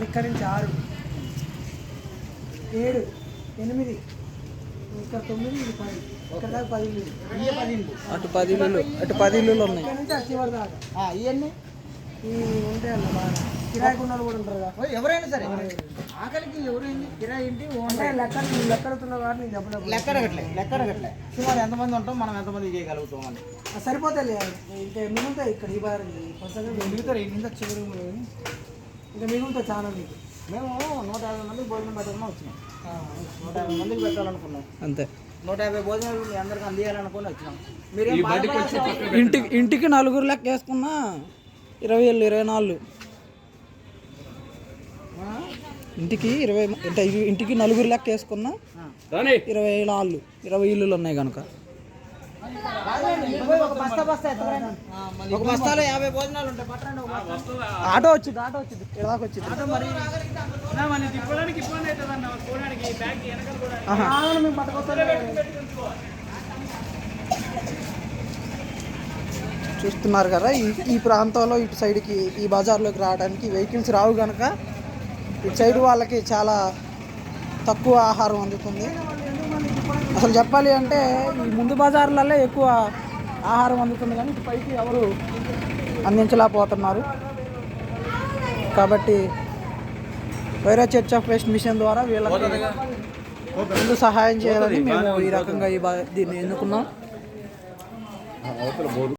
మళ్ళీ ఇక్కడ నుంచి 6, 7, 8, ఇక్కడ 9, ఇది 10. ఇక్కడ దాకా 10 ఇల్లు. అటు 10 ఇల్లులు, అటు 10 ఇల్లులు ఉన్నాయి. ఇక్కడ నుంచి చివరి దాకా ఇవన్నీ ఈ ఉంటాయి అన్న బాగా కిరాయి కొన్నాళ్ళు కూడా ఉంటారు కదా. ఎవరైనా సరే ఆకలికి ఎవరైంది కిరాయి ఏంటి అంటే లెక్కడుతున్న వారిని చెప్పలేదు. లెక్కడగట్లే సుమారు ఎంతమంది ఉంటాం, మనం ఎంతమంది చేయగలుగుతాం అని సరిపోతాయి. ఇంకా మిగులుతాయి ఇక్కడ ఈ బాగా మిగతారు ఇంత చివరి ఇంకా మిగులుతాయి చాలా మీకు. మేము 150 మందికి భోజనం పెట్టాలని వచ్చినాం. 150 మందికి పెట్టాలనుకున్నాం అంతే. 150 భోజనాలు మీ అందరికి అందియాలనుకుని వచ్చినాం. మీరు ఇంటికి 4 లెక్క వేసుకున్నా 20 24. ఇంటికి 20 అంటే ఇంటికి 4 లెక్క వేసుకున్నా 24, 20 ఇల్లులు ఉన్నాయి కనుక ఒక బస్తా ఎత్తరండి. ఒక బస్తాలో 50 భోజనాలు ఉంటాయి. పట్టండి. ఆటో వచ్చింది ఇక్కడ దాకా వచ్చింది. ఆటో మరి మేము పట్టుకొస్తాం. చూస్తున్నారు కదా ఈ ప్రాంతంలో ఇటు సైడ్కి ఈ బజార్లోకి రావడానికి వెహికల్స్ రావు కనుక ఇటు సైడ్ వాళ్ళకి చాలా తక్కువ ఆహారం అందుతుంది. అసలు చెప్పాలి అంటే ఈ ముందు బజార్లలో ఎక్కువ ఆహారం అందుతుంది కానీ ఇటు పైకి ఎవరు అందించలేకపోతున్నారు. కాబట్టి Wyra church of Christ mission ద్వారా వీళ్ళకి ముందు సహాయం చేయాలని మేము ఈ రకంగా దీన్ని ఎన్నుకున్నాం.